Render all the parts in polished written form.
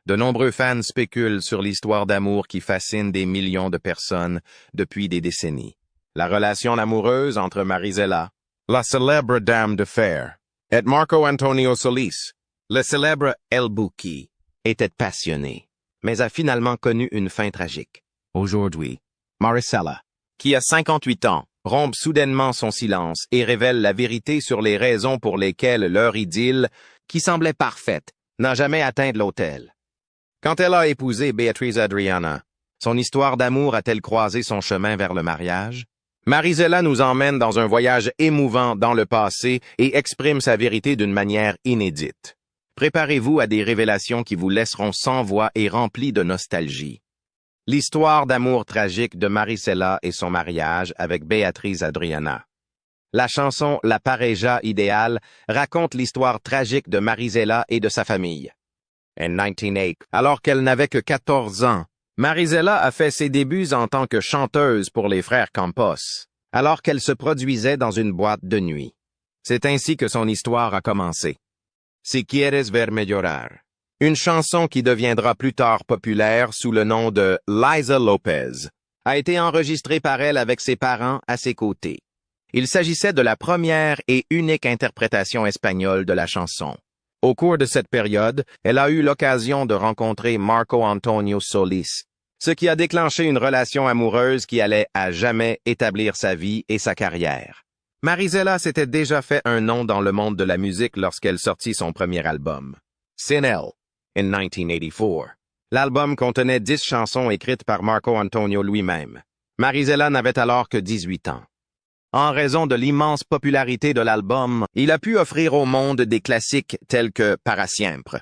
De nombreux fans spéculent sur l'histoire d'amour qui fascine des millions de personnes depuis des décennies. La relation amoureuse entre Marisela, la célèbre dame de fer, et Marco Antonio Solis, le célèbre El Bouki, était passionnée, mais a finalement connu une fin tragique. Aujourd'hui, Marisela, qui a 58 ans, rompt soudainement son silence et révèle la vérité sur les raisons pour lesquelles leur idylle, qui semblait parfaite, n'a jamais atteint l'autel. Quand elle a épousé Beatriz Adriana, son histoire d'amour a-t-elle croisé son chemin vers le mariage? Marisela nous emmène dans un voyage émouvant dans le passé et exprime sa vérité d'une manière inédite. Préparez-vous à des révélations qui vous laisseront sans voix et remplies de nostalgie. L'histoire d'amour tragique de Marisela et son mariage avec Beatriz Adriana. La chanson La pareja idéale raconte l'histoire tragique de Marisela et de sa famille. En 1908, alors qu'elle n'avait que 14 ans, Marisela a fait ses débuts en tant que chanteuse pour les frères Campos, alors qu'elle se produisait dans une boîte de nuit. C'est ainsi que son histoire a commencé. Si quieres verme llorar, une chanson qui deviendra plus tard populaire sous le nom de Liza Lopez, a été enregistrée par elle avec ses parents à ses côtés. Il s'agissait de la première et unique interprétation espagnole de la chanson. Au cours de cette période, elle a eu l'occasion de rencontrer Marco Antonio Solis, ce qui a déclenché une relation amoureuse qui allait à jamais établir sa vie et sa carrière. Marisela s'était déjà fait un nom dans le monde de la musique lorsqu'elle sortit son premier album, Sin Elle, en 1984. L'album contenait 10 chansons écrites par Marco Antonio lui-même. Marisela n'avait alors que 18 ans. En raison de l'immense popularité de l'album, il a pu offrir au monde des classiques tels que Para Siempre,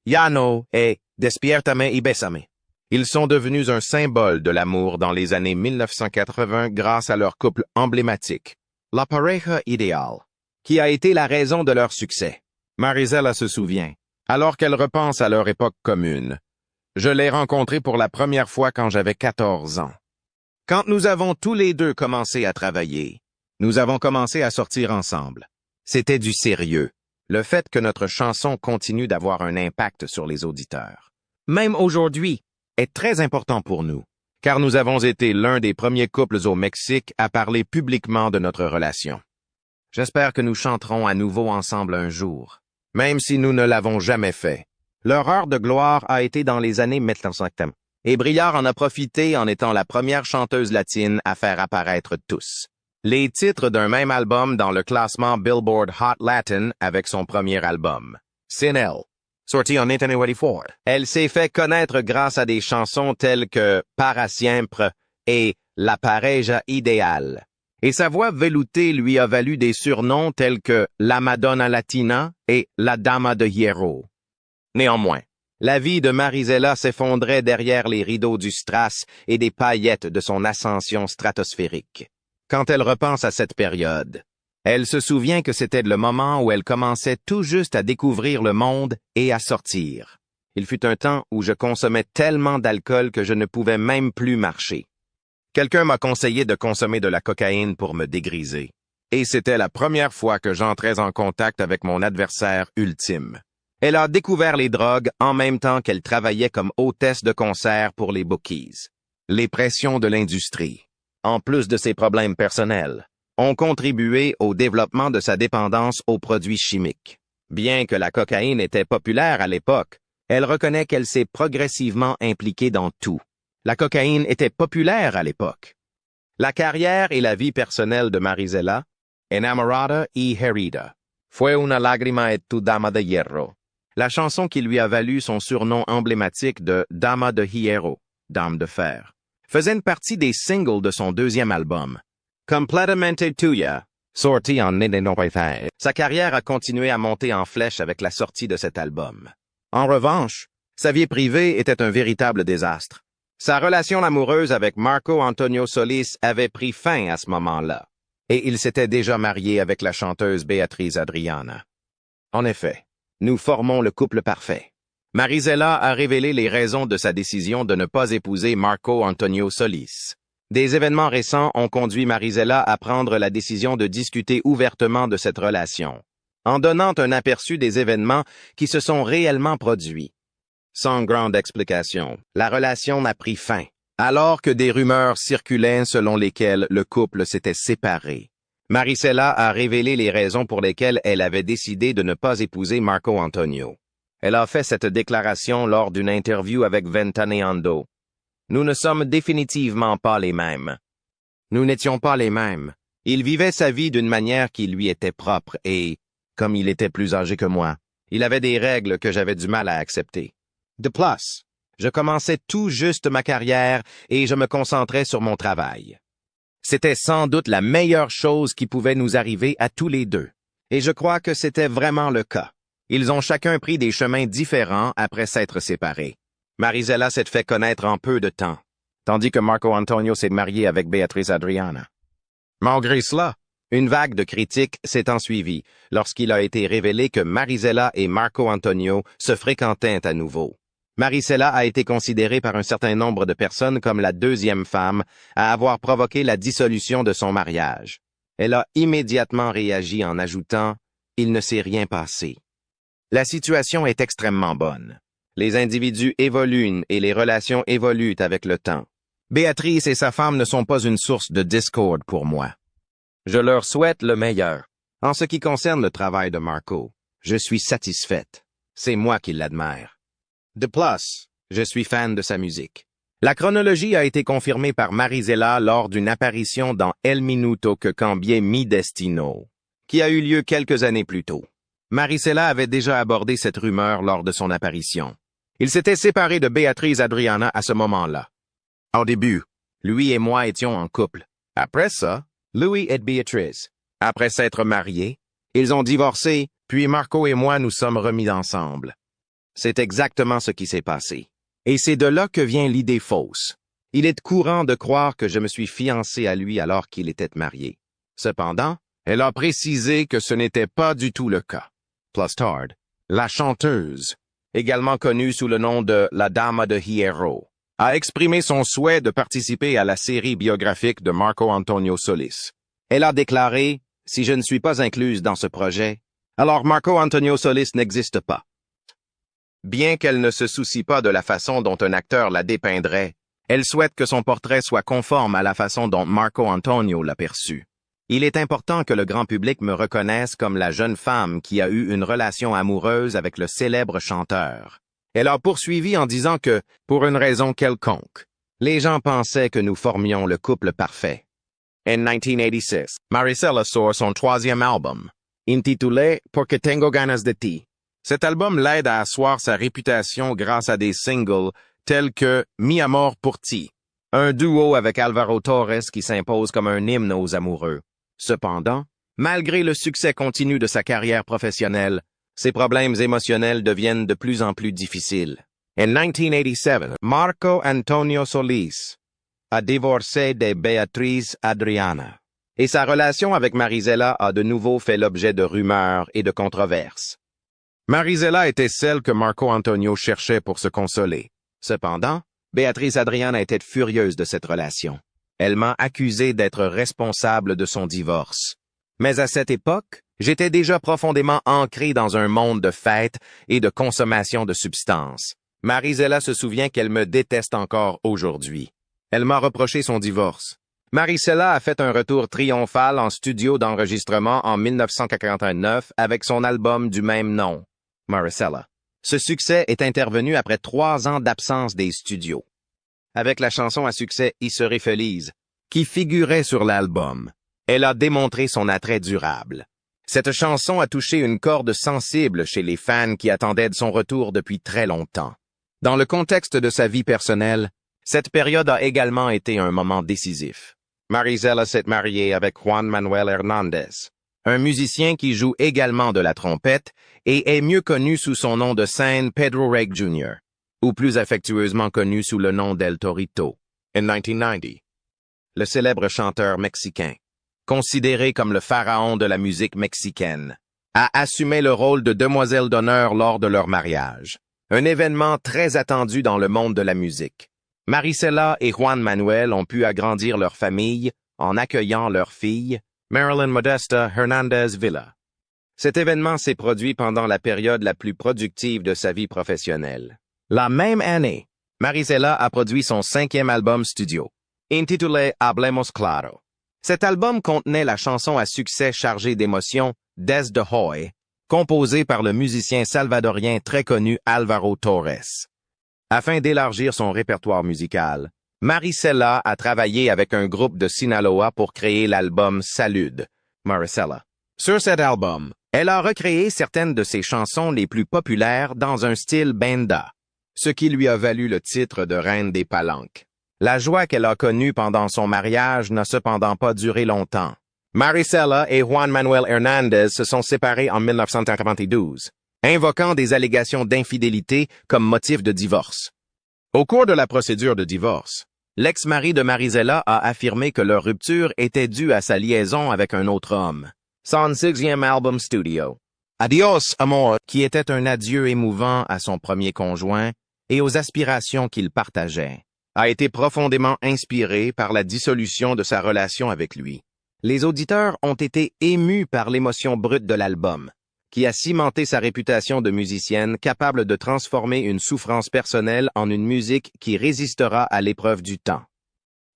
Ya No et Despiértame y Bésame. Ils sont devenus un symbole de l'amour dans les années 1980 grâce à leur couple emblématique, La Pareja Ideal, qui a été la raison de leur succès. Marisela se souvient, alors qu'elle repense à leur époque commune. Je l'ai rencontrée pour la première fois quand j'avais 14 ans. Quand nous avons tous les deux commencé à travailler, nous avons commencé à sortir ensemble. C'était du sérieux. Le fait que notre chanson continue d'avoir un impact sur les auditeurs, même aujourd'hui, est très important pour nous, car nous avons été l'un des premiers couples au Mexique à parler publiquement de notre relation. J'espère que nous chanterons à nouveau ensemble un jour, même si nous ne l'avons jamais fait. Leur heure de gloire a été dans les années 1970, et Briard en a profité en étant la première chanteuse latine à faire apparaître tous les titres d'un même album dans le classement Billboard Hot Latin avec son premier album, Sin Elle, sorti en 1984. Elle s'est fait connaître grâce à des chansons telles que Para Siempre et La Pareja Ideal. Et sa voix veloutée lui a valu des surnoms tels que La Madonna Latina et La Dama de Hierro. Néanmoins, la vie de Marisela s'effondrait derrière les rideaux du strass et des paillettes de son ascension stratosphérique. Quand elle repense à cette période, elle se souvient que c'était le moment où elle commençait tout juste à découvrir le monde et à sortir. Il fut un temps où je consommais tellement d'alcool que je ne pouvais même plus marcher. Quelqu'un m'a conseillé de consommer de la cocaïne pour me dégriser. Et c'était la première fois que j'entrais en contact avec mon adversaire ultime. Elle a découvert les drogues en même temps qu'elle travaillait comme hôtesse de concert pour les bookies. Les pressions de l'industrie, en plus de ses problèmes personnels, ont contribué au développement de sa dépendance aux produits chimiques. Bien que la cocaïne était populaire à l'époque, elle reconnaît qu'elle s'est progressivement impliquée dans tout. La cocaïne était populaire à l'époque. La carrière et la vie personnelle de Marisela, Enamorada y Herida, Fue una lágrima et tu dama de hierro, la chanson qui lui a valu son surnom emblématique de Dama de Hierro, Dame de Fer, faisait une partie des singles de son deuxième album, Completamente Tuya, sorti en 1993. Sa carrière a continué à monter en flèche avec la sortie de cet album. En revanche, sa vie privée était un véritable désastre. Sa relation amoureuse avec Marco Antonio Solis avait pris fin à ce moment-là, et il s'était déjà marié avec la chanteuse Beatriz Adriana. En effet, nous formons le couple parfait. Marisela a révélé les raisons de sa décision de ne pas épouser Marco Antonio Solis. Des événements récents ont conduit Marisela à prendre la décision de discuter ouvertement de cette relation, en donnant un aperçu des événements qui se sont réellement produits. Sans grande explication, la relation a pris fin, alors que des rumeurs circulaient selon lesquelles le couple s'était séparé. Maricela a révélé les raisons pour lesquelles elle avait décidé de ne pas épouser Marco Antonio. Elle a fait cette déclaration lors d'une interview avec Ventaneando. Nous ne sommes définitivement pas les mêmes. Nous n'étions pas les mêmes. Il vivait sa vie d'une manière qui lui était propre et, comme il était plus âgé que moi, il avait des règles que j'avais du mal à accepter. De plus, je commençais tout juste ma carrière et je me concentrais sur mon travail. C'était sans doute la meilleure chose qui pouvait nous arriver à tous les deux. Et je crois que c'était vraiment le cas. Ils ont chacun pris des chemins différents après s'être séparés. Maricela s'est fait connaître en peu de temps, tandis que Marco Antonio s'est marié avec Beatriz Adriana. Malgré cela, une vague de critiques s'est ensuivie lorsqu'il a été révélé que Maricela et Marco Antonio se fréquentaient à nouveau. Maricela a été considérée par un certain nombre de personnes comme la deuxième femme à avoir provoqué la dissolution de son mariage. Elle a immédiatement réagi en ajoutant « Il ne s'est rien passé ». La situation est extrêmement bonne. Les individus évoluent et les relations évoluent avec le temps. Béatrice et sa femme ne sont pas une source de discorde pour moi. Je leur souhaite le meilleur. En ce qui concerne le travail de Marco, je suis satisfaite. C'est moi qui l'admire. De plus, je suis fan de sa musique. La chronologie a été confirmée par Maricela lors d'une apparition dans El Minuto que cambie mi destino, qui a eu lieu quelques années plus tôt. Maricela avait déjà abordé cette rumeur lors de son apparition. Il s'était séparé de Beatriz Adriana à ce moment-là. Au début, lui et moi étions en couple. Après ça, Louis et Beatriz. Après s'être mariés, ils ont divorcé, puis Marco et moi nous sommes remis ensemble. C'est exactement ce qui s'est passé. Et c'est de là que vient l'idée fausse. Il est courant de croire que je me suis fiancé à lui alors qu'il était marié. Cependant, elle a précisé que ce n'était pas du tout le cas. Plus tard, la chanteuse, également connue sous le nom de La Dama de Hierro, a exprimé son souhait de participer à la série biographique de Marco Antonio Solís. Elle a déclaré « Si je ne suis pas incluse dans ce projet, alors Marco Antonio Solís n'existe pas ». Bien qu'elle ne se soucie pas de la façon dont un acteur la dépeindrait, elle souhaite que son portrait soit conforme à la façon dont Marco Antonio l'a perçu. Il est important que le grand public me reconnaisse comme la jeune femme qui a eu une relation amoureuse avec le célèbre chanteur. Elle a poursuivi en disant que, pour une raison quelconque, les gens pensaient que nous formions le couple parfait. En 1986, Maricela sort son troisième album, intitulé Porque Tengo Ganas de Ti. Cet album l'aide à asseoir sa réputation grâce à des singles tels que Mi Amor por Ti, un duo avec Alvaro Torres qui s'impose comme un hymne aux amoureux. Cependant, malgré le succès continu de sa carrière professionnelle, ses problèmes émotionnels deviennent de plus en plus difficiles. En 1987, Marco Antonio Solís a divorcé de Beatriz Adriana, et sa relation avec Maricela a de nouveau fait l'objet de rumeurs et de controverses. Maricela était celle que Marco Antonio cherchait pour se consoler. Cependant, Beatriz Adriana était furieuse de cette relation. Elle m'a accusé d'être responsable de son divorce. Mais à cette époque, j'étais déjà profondément ancré dans un monde de fêtes et de consommation de substances. Maricela se souvient qu'elle me déteste encore aujourd'hui. Elle m'a reproché son divorce. Maricela a fait un retour triomphal en studio d'enregistrement en 1989 avec son album du même nom, Maricela. Ce succès est intervenu après 3 ans d'absence des studios. Avec la chanson à succès I Seré Feliz, qui figurait sur l'album, elle a démontré son attrait durable. Cette chanson a touché une corde sensible chez les fans qui attendaient de son retour depuis très longtemps. Dans le contexte de sa vie personnelle, cette période a également été un moment décisif. Maricela s'est mariée avec Juan Manuel Hernández, un musicien qui joue également de la trompette et est mieux connu sous son nom de scène Pedro Reg Jr., ou plus affectueusement connu sous le nom d'El Torito. En 1990, le célèbre chanteur mexicain, considéré comme le pharaon de la musique mexicaine, a assumé le rôle de demoiselle d'honneur lors de leur mariage, un événement très attendu dans le monde de la musique. Maricela et Juan Manuel ont pu agrandir leur famille en accueillant leur fille, Marilyn Modesta Hernandez Villa. Cet événement s'est produit pendant la période la plus productive de sa vie professionnelle. La même année, Marisela a produit son 5e album studio, intitulé Hablemos Claro. Cet album contenait la chanson à succès chargée d'émotions Desde Hoy, composée par le musicien salvadorien très connu Alvaro Torres. Afin d'élargir son répertoire musical, Marisela a travaillé avec un groupe de Sinaloa pour créer l'album Salud, Marisela. Sur cet album, elle a recréé certaines de ses chansons les plus populaires dans un style banda, ce qui lui a valu le titre de Reine des Palanques. La joie qu'elle a connue pendant son mariage n'a cependant pas duré longtemps. Marisela et Juan Manuel Hernandez se sont séparés en 1992, invoquant des allégations d'infidélité comme motif de divorce. Au cours de la procédure de divorce, l'ex-mari de Marisela a affirmé que leur rupture était due à sa liaison avec un autre homme. Son 6e album studio, Adios, Amor, qui était un adieu émouvant à son premier conjoint et aux aspirations qu'il partageait, a été profondément inspiré par la dissolution de sa relation avec lui. Les auditeurs ont été émus par l'émotion brute de l'album, qui a cimenté sa réputation de musicienne capable de transformer une souffrance personnelle en une musique qui résistera à l'épreuve du temps.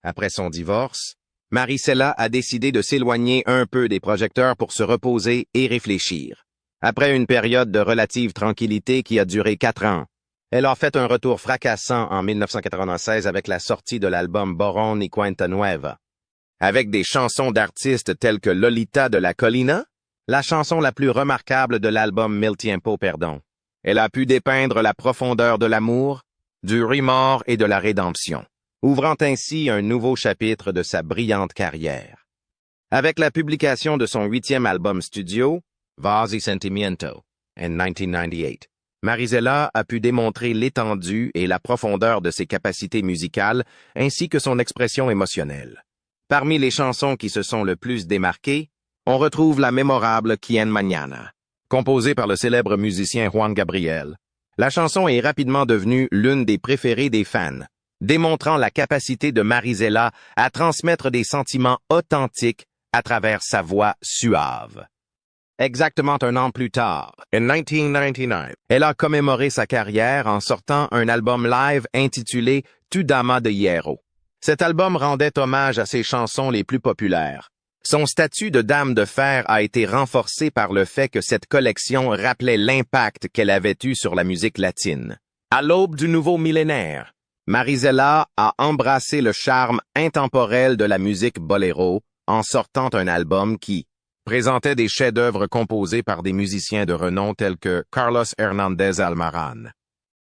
Après son divorce, Marisela a décidé de s'éloigner un peu des projecteurs pour se reposer et réfléchir. Après une période de relative tranquillité qui a duré 4 ans, elle a fait un retour fracassant en 1996 avec la sortie de l'album Borrón y Cuenta Nueva. Avec des chansons d'artistes tels que Lolita de la Colina, la chanson la plus remarquable de l'album Mil Tiempo Perdón. Elle a pu dépeindre la profondeur de l'amour, du remords et de la rédemption, ouvrant ainsi un nouveau chapitre de sa brillante carrière. Avec la publication de son 8e album studio, Voz y Sentimiento, en 1998, Marisela a pu démontrer l'étendue et la profondeur de ses capacités musicales ainsi que son expression émotionnelle. Parmi les chansons qui se sont le plus démarquées, on retrouve la mémorable Quien Mañana, composée par le célèbre musicien Juan Gabriel. La chanson est rapidement devenue l'une des préférées des fans, démontrant la capacité de Marisela à transmettre des sentiments authentiques à travers sa voix suave. Exactement un an plus tard, en 1999, elle a commémoré sa carrière en sortant un album live intitulé Tu Dama de Hierro. Cet album rendait hommage à ses chansons les plus populaires. Son statut de dame de fer a été renforcé par le fait que cette collection rappelait l'impact qu'elle avait eu sur la musique latine. À l'aube du nouveau millénaire, Marisela a embrassé le charme intemporel de la musique boléro en sortant un album qui présentait des chefs-d'œuvre composés par des musiciens de renom tels que Carlos Hernández Almarán.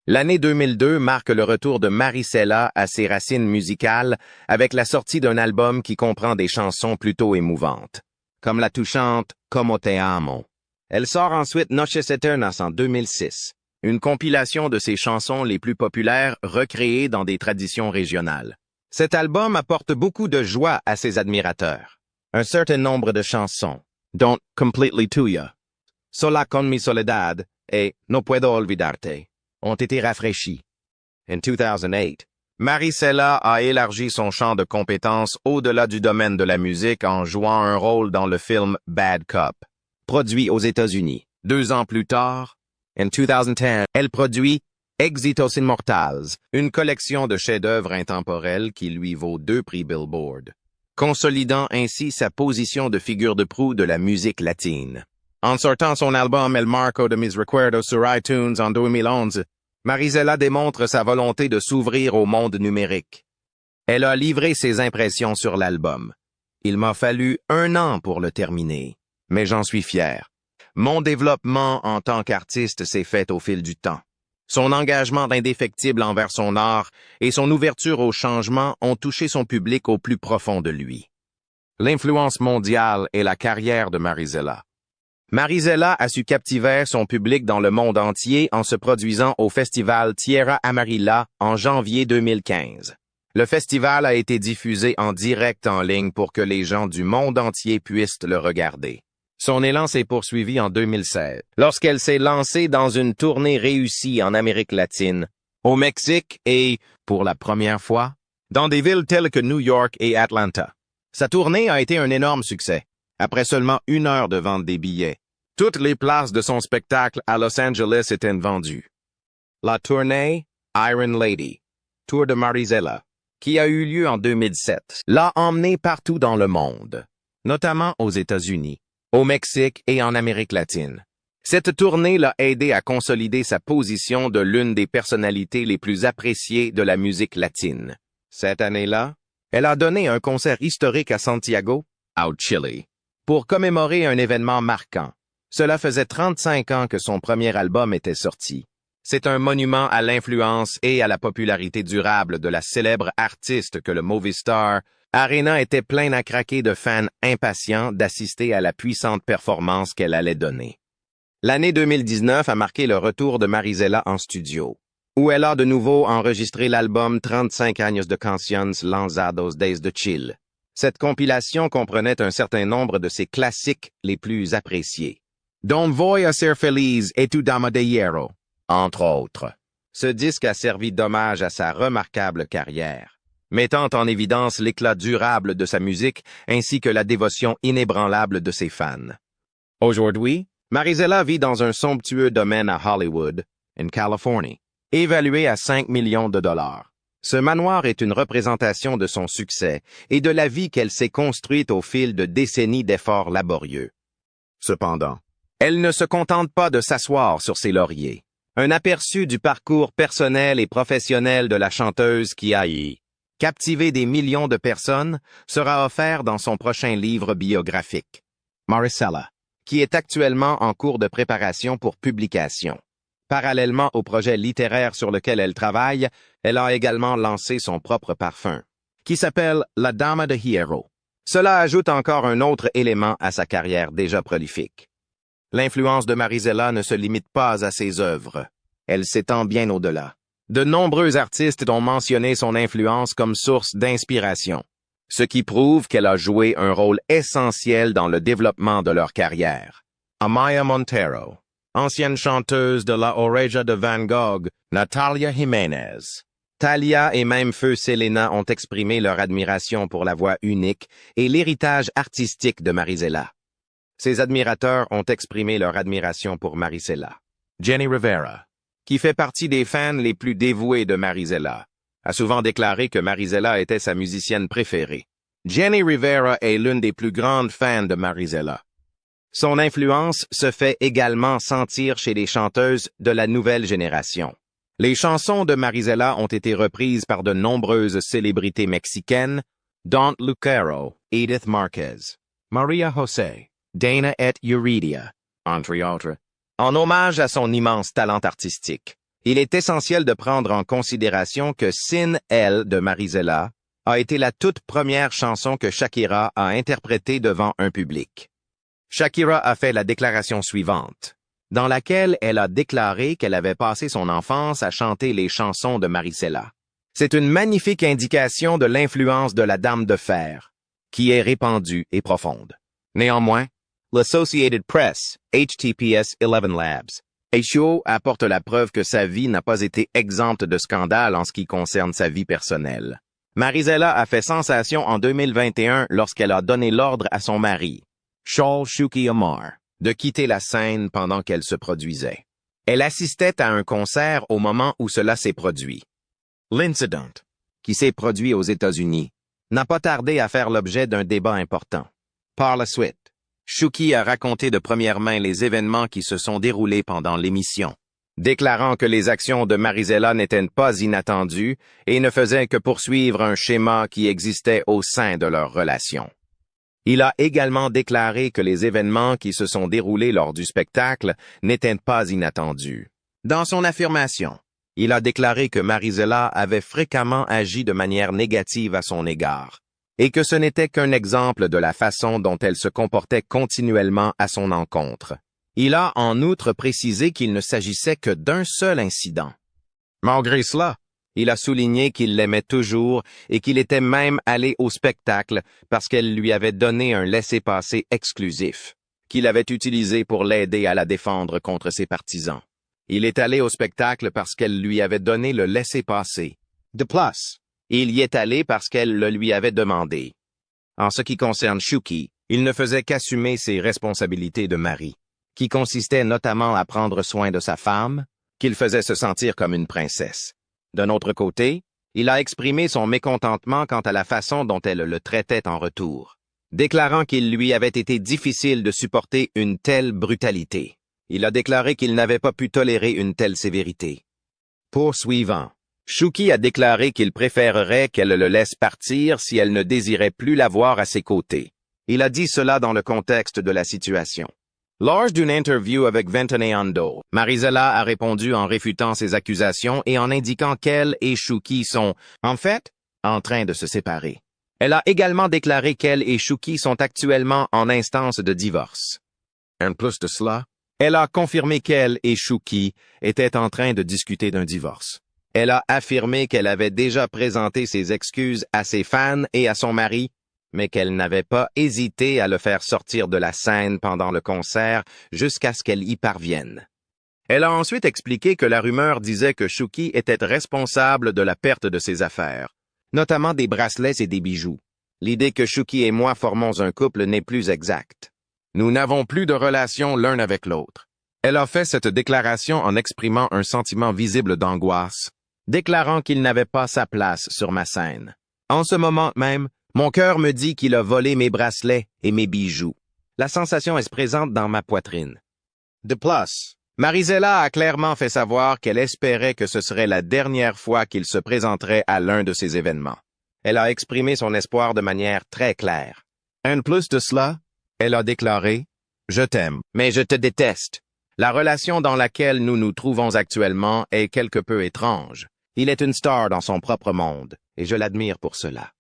L'année 2002 marque le retour de Marisela à ses racines musicales avec la sortie d'un album qui comprend des chansons plutôt émouvantes, comme la touchante Como Te Amo. Elle sort ensuite Noches Eternas en 2006, une compilation de ses chansons les plus populaires recréées dans des traditions régionales. Cet album apporte beaucoup de joie à ses admirateurs. Un certain nombre de chansons, dont Completely Tuya, Sola con mi soledad et No puedo olvidarte, ont été rafraîchies. En 2008, Marisela a élargi son champ de compétences au-delà du domaine de la musique en jouant un rôle dans le film Bad Cop, produit aux États-Unis. 2 ans plus tard, en 2010, elle produit Éxitos Inmortales, une collection de chefs-d'œuvre intemporels qui lui vaut 2 prix Billboard, consolidant ainsi sa position de figure de proue de la musique latine. En sortant son album El Marco de mis recuerdos sur iTunes en 2011, Marisela démontre sa volonté de s'ouvrir au monde numérique. Elle a livré ses impressions sur l'album. Il m'a fallu 1 an pour le terminer, mais j'en suis fier. Mon développement en tant qu'artiste s'est fait au fil du temps. Son engagement indéfectible envers son art et son ouverture au changement ont touché son public au plus profond de lui. L'influence mondiale et la carrière de Marisela. Marisela a su captiver son public dans le monde entier en se produisant au festival Tierra Amarilla en janvier 2015. Le festival a été diffusé en direct en ligne pour que les gens du monde entier puissent le regarder. Son élan s'est poursuivi en 2016, lorsqu'elle s'est lancée dans une tournée réussie en Amérique latine, au Mexique et, pour la première fois, dans des villes telles que New York et Atlanta. Sa tournée a été un énorme succès. Après seulement 1 heure de vente des billets, toutes les places de son spectacle à Los Angeles étaient vendues. La tournée Iron Lady, Tour de Marizela, qui a eu lieu en 2007, l'a emmenée partout dans le monde, notamment aux États-Unis, au Mexique et en Amérique latine. Cette tournée l'a aidé à consolider sa position de l'une des personnalités les plus appréciées de la musique latine. Cette année-là, elle a donné un concert historique à Santiago, au Chili, pour commémorer un événement marquant. Cela faisait 35 ans que son premier album était sorti. C'est un monument à l'influence et à la popularité durable de la célèbre artiste que le Movistar Arena était plein à craquer de fans impatients d'assister à la puissante performance qu'elle allait donner. L'année 2019 a marqué le retour de Marizela en studio, où elle a de nouveau enregistré l'album 35 años de canciones lanzados desde Chile. Cette compilation comprenait un certain nombre de ses classiques les plus appréciés, dont Voy a ser feliz et Tu dama de hierro, entre autres. Ce disque a servi d'hommage à sa remarquable carrière, mettant en évidence l'éclat durable de sa musique ainsi que la dévotion inébranlable de ses fans. Aujourd'hui, Marizela vit dans un somptueux domaine à Hollywood, en Californie, évalué à 5 millions de dollars. Ce manoir est une représentation de son succès et de la vie qu'elle s'est construite au fil de décennies d'efforts laborieux. Cependant, elle ne se contente pas de s'asseoir sur ses lauriers. Un aperçu du parcours personnel et professionnel de la chanteuse qui a captivé des millions de personnes sera offert dans son prochain livre biographique, Marizela, qui est actuellement en cours de préparation pour publication. Parallèlement au projet littéraire sur lequel elle travaille, elle a également lancé son propre parfum, qui s'appelle La Dama de Hierro. Cela ajoute encore un autre élément à sa carrière déjà prolifique. L'influence de Marizela ne se limite pas à ses œuvres. Elle s'étend bien au-delà. De nombreux artistes ont mentionné son influence comme source d'inspiration, ce qui prouve qu'elle a joué un rôle essentiel dans le développement de leur carrière. Amaya Montero, ancienne chanteuse de La Oreja de Van Gogh, Natalia Jiménez, Thalia et même Feu Selena ont exprimé leur admiration pour la voix unique et l'héritage artistique de Marizela. Ses admirateurs ont exprimé leur admiration pour Marizela. Jenny Rivera, qui fait partie des fans les plus dévoués de Marizela, a souvent déclaré que Marizela était sa musicienne préférée. Jenny Rivera est l'une des plus grandes fans de Marizela. Son influence se fait également sentir chez les chanteuses de la nouvelle génération. Les chansons de Marizela ont été reprises par de nombreuses célébrités mexicaines, Don Lucero, Edith Marquez, Maria José, Dana et Yuridia, entre autres. En hommage à son immense talent artistique, il est essentiel de prendre en considération que Sin El de Marizela a été la toute première chanson que Shakira a interprétée devant un public. Shakira a fait la déclaration suivante, dans laquelle elle a déclaré qu'elle avait passé son enfance à chanter les chansons de Marizela. C'est une magnifique indication de l'influence de la Dame de Fer, qui est répandue et profonde. Néanmoins, l'Associated Press, HTPS 11 Labs, HO apporte la preuve que sa vie n'a pas été exempte de scandales en ce qui concerne sa vie personnelle. Marizela a fait sensation en 2021 lorsqu'elle a donné l'ordre à son mari, Shaul Shuki Omar, de quitter la scène pendant qu'elle se produisait. Elle assistait à un concert au moment où cela s'est produit. L'incident, qui s'est produit aux États-Unis, n'a pas tardé à faire l'objet d'un débat important. Par la suite, Shuki a raconté de première main les événements qui se sont déroulés pendant l'émission, déclarant que les actions de Marizela n'étaient pas inattendues et ne faisaient que poursuivre un schéma qui existait au sein de leur relation. Il a également déclaré que les événements qui se sont déroulés lors du spectacle n'étaient pas inattendus. Dans son affirmation, il a déclaré que Marizela avait fréquemment agi de manière négative à son égard, et que ce n'était qu'un exemple de la façon dont elle se comportait continuellement à son encontre. Il a en outre précisé qu'il ne s'agissait que d'un seul incident. Malgré cela, il a souligné qu'il l'aimait toujours et qu'il était même allé au spectacle parce qu'elle lui avait donné un laissez-passer exclusif, qu'il avait utilisé pour l'aider à la défendre contre ses partisans. Il est allé au spectacle parce qu'elle lui avait donné le laissez-passer. De plus, il y est allé parce qu'elle le lui avait demandé. En ce qui concerne Shuki, il ne faisait qu'assumer ses responsabilités de mari, qui consistaient notamment à prendre soin de sa femme, qu'il faisait se sentir comme une princesse. D'un autre côté, il a exprimé son mécontentement quant à la façon dont elle le traitait en retour, déclarant qu'il lui avait été difficile de supporter une telle brutalité. Il a déclaré qu'il n'avait pas pu tolérer une telle sévérité. Poursuivant, Shuki a déclaré qu'il préférerait qu'elle le laisse partir si elle ne désirait plus la voir à ses côtés. Il a dit cela dans le contexte de la situation. Lors d'une interview avec Ventaneando, Marisela a répondu en réfutant ces accusations et en indiquant qu'elle et Shuki sont, en fait, en train de se séparer. Elle a également déclaré qu'elle et Shuki sont actuellement en instance de divorce. En plus de cela, elle a confirmé qu'elle et Shuki étaient en train de discuter d'un divorce. Elle a affirmé qu'elle avait déjà présenté ses excuses à ses fans et à son mari, mais qu'elle n'avait pas hésité à le faire sortir de la scène pendant le concert jusqu'à ce qu'elle y parvienne. Elle a ensuite expliqué que la rumeur disait que Shuki était responsable de la perte de ses affaires, notamment des bracelets et des bijoux. L'idée que Shuki et moi formons un couple n'est plus exacte. Nous n'avons plus de relation l'un avec l'autre. Elle a fait cette déclaration en exprimant un sentiment visible d'angoisse, déclarant qu'il n'avait pas sa place sur ma scène. En ce moment même, mon cœur me dit qu'il a volé mes bracelets et mes bijoux. La sensation est présente dans ma poitrine. De plus, Marisela a clairement fait savoir qu'elle espérait que ce serait la dernière fois qu'il se présenterait à l'un de ces événements. Elle a exprimé son espoir de manière très claire. En plus de cela, elle a déclaré « Je t'aime, mais je te déteste ». La relation dans laquelle nous nous trouvons actuellement est quelque peu étrange. Il est une star dans son propre monde, et je l'admire pour cela.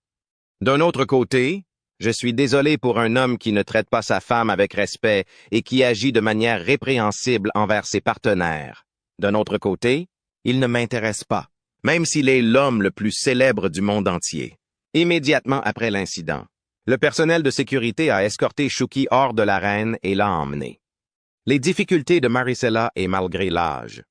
D'un autre côté, je suis désolé pour un homme qui ne traite pas sa femme avec respect et qui agit de manière répréhensible envers ses partenaires. D'un autre côté, il ne m'intéresse pas, même s'il est l'homme le plus célèbre du monde entier. Immédiatement après l'incident, le personnel de sécurité a escorté Shuki hors de l'arène et l'a emmené. Les difficultés de Marisela et malgré l'âge.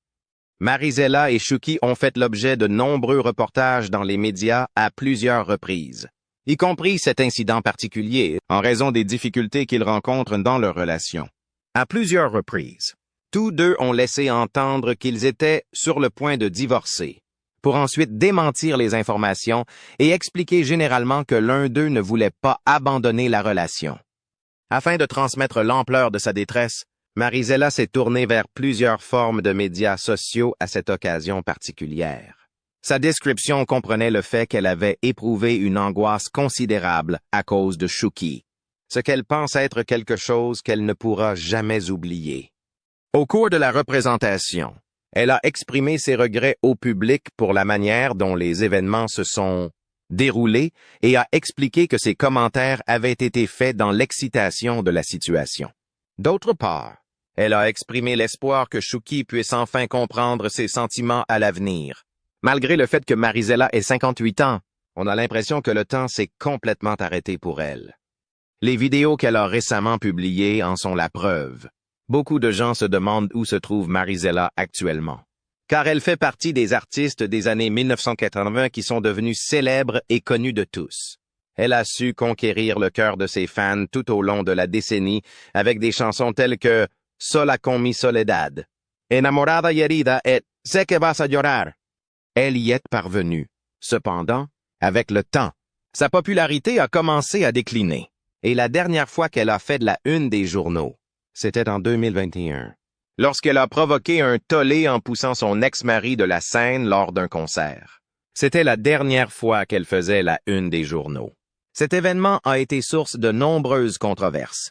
Marisela et Shuki ont fait l'objet de nombreux reportages dans les médias à plusieurs reprises, y compris cet incident particulier, en raison des difficultés qu'ils rencontrent dans leur relation. À plusieurs reprises, tous deux ont laissé entendre qu'ils étaient sur le point de divorcer, pour ensuite démentir les informations et expliquer généralement que l'un d'eux ne voulait pas abandonner la relation. Afin de transmettre l'ampleur de sa détresse, Marisela s'est tournée vers plusieurs formes de médias sociaux à cette occasion particulière. Sa description comprenait le fait qu'elle avait éprouvé une angoisse considérable à cause de Shuki, ce qu'elle pense être quelque chose qu'elle ne pourra jamais oublier. Au cours de la représentation, elle a exprimé ses regrets au public pour la manière dont les événements se sont déroulés et a expliqué que ses commentaires avaient été faits dans l'excitation de la situation. D'autre part, elle a exprimé l'espoir que Shuki puisse enfin comprendre ses sentiments à l'avenir. Malgré le fait que Marisela ait 58 ans, on a l'impression que le temps s'est complètement arrêté pour elle. Les vidéos qu'elle a récemment publiées en sont la preuve. Beaucoup de gens se demandent où se trouve Marisela actuellement, car elle fait partie des artistes des années 1980 qui sont devenus célèbres et connus de tous. Elle a su conquérir le cœur de ses fans tout au long de la décennie avec des chansons telles que Sola con mi soledad, Enamorada y herida et Sé que vas a llorar. Elle y est parvenue. Cependant, avec le temps, sa popularité a commencé à décliner. Et la dernière fois qu'elle a fait de la une des journaux, c'était en 2021, lorsqu'elle a provoqué un tollé en poussant son ex-mari de la scène lors d'un concert. C'était la dernière fois qu'elle faisait la une des journaux. Cet événement a été source de nombreuses controverses.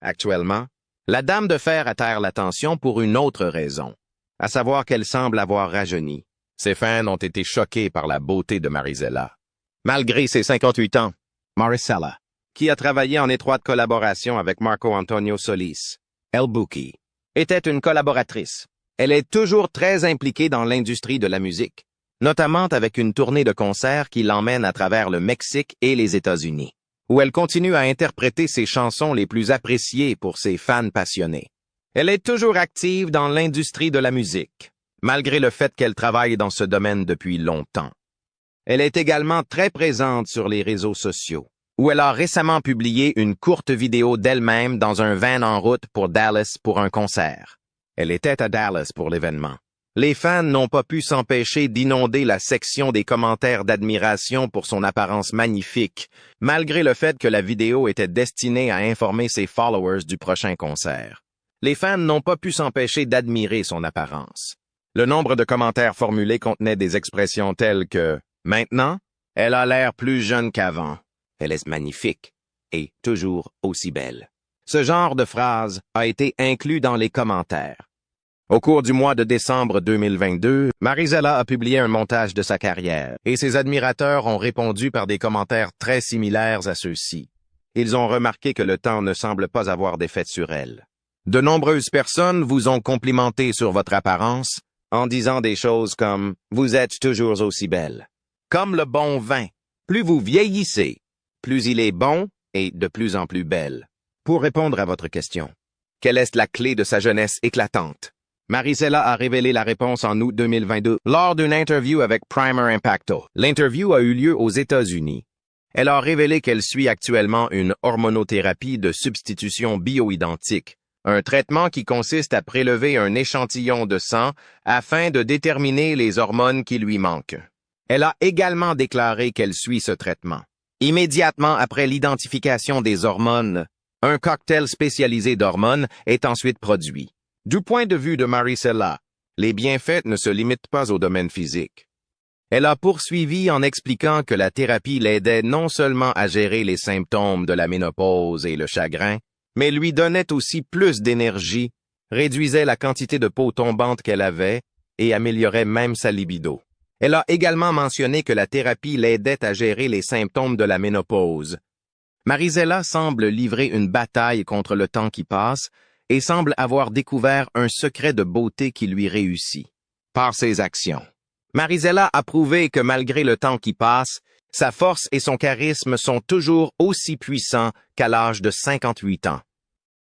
Actuellement, la Dame de Fer attire l'attention pour une autre raison, à savoir qu'elle semble avoir rajeuni. Ses fans ont été choqués par la beauté de Marisela. Malgré ses 58 ans, Marisela, qui a travaillé en étroite collaboration avec Marco Antonio Solis, El Buki, était une collaboratrice. Elle est toujours très impliquée dans l'industrie de la musique, notamment avec une tournée de concerts qui l'emmène à travers le Mexique et les États-Unis, où elle continue à interpréter ses chansons les plus appréciées pour ses fans passionnés. Elle est toujours active dans l'industrie de la musique, malgré le fait qu'elle travaille dans ce domaine depuis longtemps. Elle est également très présente sur les réseaux sociaux, où elle a récemment publié une courte vidéo d'elle-même dans un van en route pour Dallas pour un concert. Elle était à Dallas pour l'événement. Les fans n'ont pas pu s'empêcher d'inonder la section des commentaires d'admiration pour son apparence magnifique, malgré le fait que la vidéo était destinée à informer ses followers du prochain concert. Les fans n'ont pas pu s'empêcher d'admirer son apparence. Le nombre de commentaires formulés contenait des expressions telles que « Maintenant, elle a l'air plus jeune qu'avant. Elle est magnifique et toujours aussi belle. » Ce genre de phrase a été inclus dans les commentaires. Au cours du mois de décembre 2022, Marizela a publié un montage de sa carrière, et ses admirateurs ont répondu par des commentaires très similaires à ceux-ci. Ils ont remarqué que le temps ne semble pas avoir d'effet sur elle. De nombreuses personnes vous ont complimenté sur votre apparence, en disant des choses comme « Vous êtes toujours aussi belle ». Comme le bon vin, plus vous vieillissez, plus il est bon et de plus en plus belle. Pour répondre à votre question, quelle est la clé de sa jeunesse éclatante? Marizela a révélé la réponse en août 2022 lors d'une interview avec Primer Impacto. L'interview a eu lieu aux États-Unis. Elle a révélé qu'elle suit actuellement une hormonothérapie de substitution bioidentique, un traitement qui consiste à prélever un échantillon de sang afin de déterminer les hormones qui lui manquent. Elle a également déclaré qu'elle suit ce traitement. Immédiatement après l'identification des hormones, un cocktail spécialisé d'hormones est ensuite produit. Du point de vue de Marizela, les bienfaits ne se limitent pas au domaine physique. Elle a poursuivi en expliquant que la thérapie l'aidait non seulement à gérer les symptômes de la ménopause et le chagrin, mais lui donnait aussi plus d'énergie, réduisait la quantité de peau tombante qu'elle avait et améliorait même sa libido. Elle a également mentionné que la thérapie l'aidait à gérer les symptômes de la ménopause. Marizela semble livrer une bataille contre le temps qui passe et semble avoir découvert un secret de beauté qui lui réussit. Par ses actions. Marizela a prouvé que malgré le temps qui passe, sa force et son charisme sont toujours aussi puissants qu'à l'âge de 58 ans.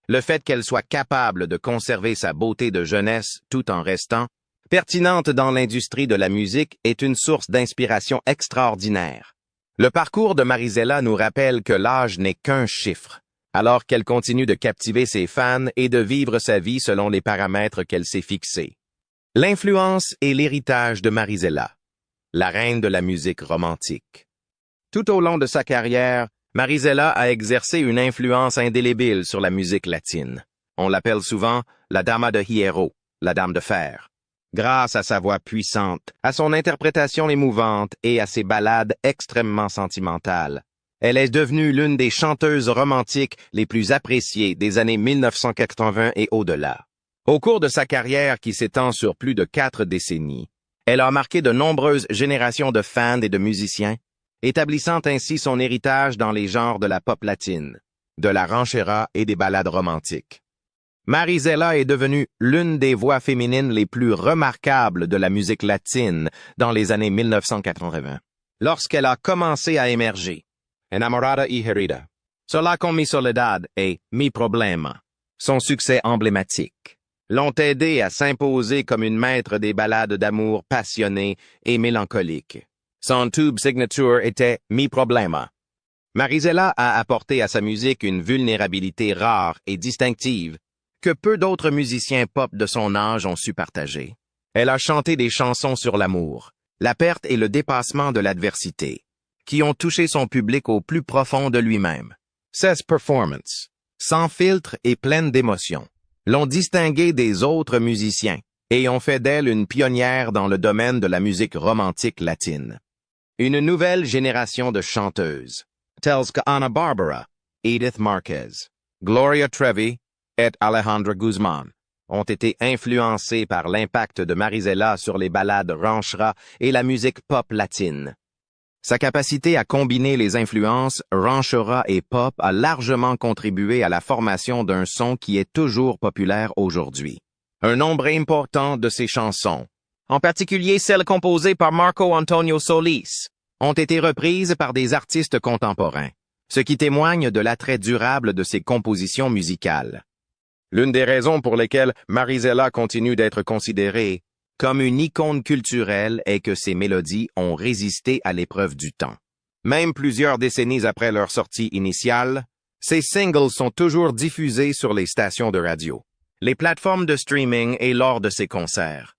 Le fait qu'elle soit capable de conserver sa beauté de jeunesse tout en restant pertinente dans l'industrie de la musique est une source d'inspiration extraordinaire. Le parcours de Marizela nous rappelle que l'âge n'est qu'un chiffre, alors qu'elle continue de captiver ses fans et de vivre sa vie selon les paramètres qu'elle s'est fixés. L'influence et l'héritage de Marizela, la reine de la musique romantique. Tout au long de sa carrière, Marizela a exercé une influence indélébile sur la musique latine. On l'appelle souvent la Dama de Hierro, la Dame de Fer. Grâce à sa voix puissante, à son interprétation émouvante et à ses ballades extrêmement sentimentales, elle est devenue l'une des chanteuses romantiques les plus appréciées des années 1980 et au-delà. Au cours de sa carrière qui s'étend sur plus de 4 décennies, elle a marqué de nombreuses générations de fans et de musiciens, établissant ainsi son héritage dans les genres de la pop latine, de la ranchera et des ballades romantiques. Marizela est devenue l'une des voix féminines les plus remarquables de la musique latine dans les années 1980, lorsqu'elle a commencé à émerger. Enamorada y herida, Sola con mi soledad et Mi problema, son succès emblématique, l'ont aidé à s'imposer comme une maître des ballades d'amour passionnées et mélancoliques. Son tube signature était Mi problema. Marizela a apporté à sa musique une vulnérabilité rare et distinctive que peu d'autres musiciens pop de son âge ont su partager. Elle a chanté des chansons sur l'amour, la perte et le dépassement de l'adversité, qui ont touché son public au plus profond de lui-même. Ses performances, sans filtre et pleines d'émotion, l'ont distinguée des autres musiciens et ont fait d'elle une pionnière dans le domaine de la musique romantique latine. Une nouvelle génération de chanteuses, telles que Ana Barbara, Edith Marquez, Gloria Trevi et Alejandra Guzman, ont été influencées par l'impact de Marizela sur les ballades ranchera et la musique pop latine. Sa capacité à combiner les influences ranchera et pop a largement contribué à la formation d'un son qui est toujours populaire aujourd'hui. Un nombre important de ses chansons, en particulier celles composées par Marco Antonio Solís, ont été reprises par des artistes contemporains, ce qui témoigne de l'attrait durable de ses compositions musicales. L'une des raisons pour lesquelles Marizela continue d'être considérée comme une icône culturelle est que ses mélodies ont résisté à l'épreuve du temps. Même plusieurs décennies après leur sortie initiale, ses singles sont toujours diffusés sur les stations de radio, les plateformes de streaming et lors de ses concerts.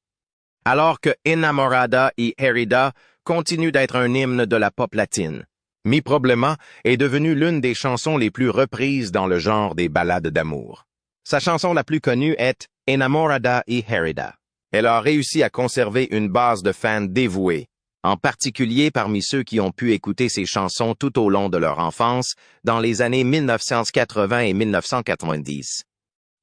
alors que Enamorada y Herida continue d'être un hymne de la pop latine. Mi Problema est devenue l'une des chansons les plus reprises dans le genre des ballades d'amour. Sa chanson la plus connue est Enamorada y Herida. Elle a réussi à conserver une base de fans dévoués, en particulier parmi ceux qui ont pu écouter ses chansons tout au long de leur enfance, dans les années 1980 et 1990.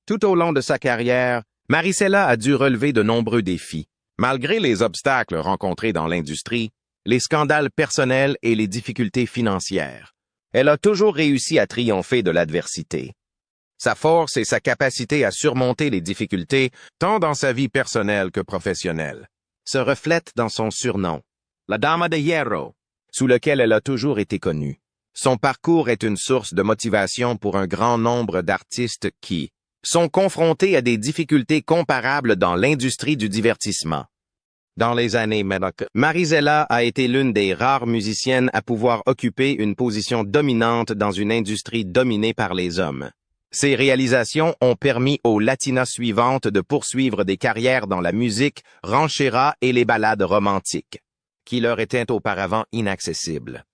Tout au long de sa carrière, Marisela a dû relever de nombreux défis. Malgré les obstacles rencontrés dans l'industrie, les scandales personnels et les difficultés financières, elle a toujours réussi à triompher de l'adversité. Sa force et sa capacité à surmonter les difficultés, tant dans sa vie personnelle que professionnelle, se reflètent dans son surnom, la Dama de Hierro, sous lequel elle a toujours été connue. Son parcours est une source de motivation pour un grand nombre d'artistes qui sont confrontés à des difficultés comparables dans l'industrie du divertissement. Dans les années Marisela a été l'une des rares musiciennes à pouvoir occuper une position dominante dans une industrie dominée par les hommes. Ses réalisations ont permis aux latinas suivantes de poursuivre des carrières dans la musique, ranchera et les ballades romantiques, qui leur étaient auparavant inaccessibles.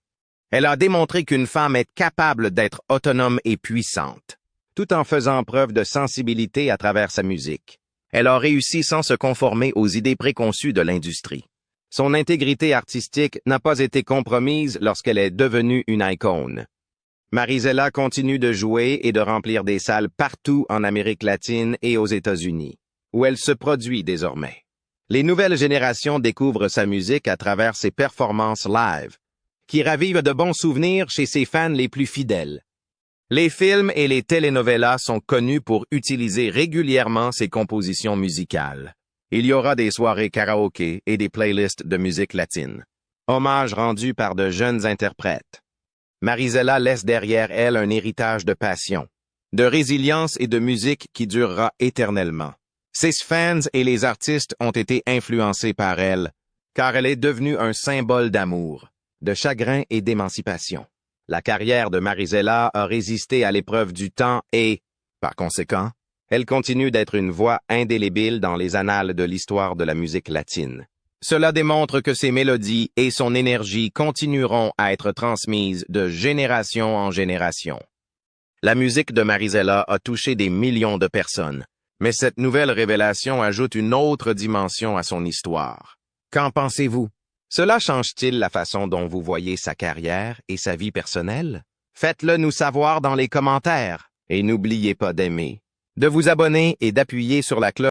Elle a démontré qu'une femme est capable d'être autonome et puissante, tout en faisant preuve de sensibilité à travers sa musique. Elle a réussi sans se conformer aux idées préconçues de l'industrie. Son intégrité artistique n'a pas été compromise lorsqu'elle est devenue une icône. Marisela continue de jouer et de remplir des salles partout en Amérique latine et aux États-Unis, où elle se produit désormais. Les nouvelles générations découvrent sa musique à travers ses performances live, qui ravivent de bons souvenirs chez ses fans les plus fidèles. Les films et les telenovelas sont connus pour utiliser régulièrement ses compositions musicales. Il y aura des soirées karaoké et des playlists de musique latine. Hommage rendu par de jeunes interprètes. Marisela laisse derrière elle un héritage de passion, de résilience et de musique qui durera éternellement. Ses fans et les artistes ont été influencés par elle, car elle est devenue un symbole d'amour, de chagrin et d'émancipation. La carrière de Marisela a résisté à l'épreuve du temps et, par conséquent, elle continue d'être une voix indélébile dans les annales de l'histoire de la musique latine. Cela démontre que ses mélodies et son énergie continueront à être transmises de génération en génération. La musique de Marisela a touché des millions de personnes, mais cette nouvelle révélation ajoute une autre dimension à son histoire. Qu'en pensez-vous? Cela change-t-il la façon dont vous voyez sa carrière et sa vie personnelle? Faites-le nous savoir dans les commentaires et n'oubliez pas d'aimer, de vous abonner et d'appuyer sur la cloche.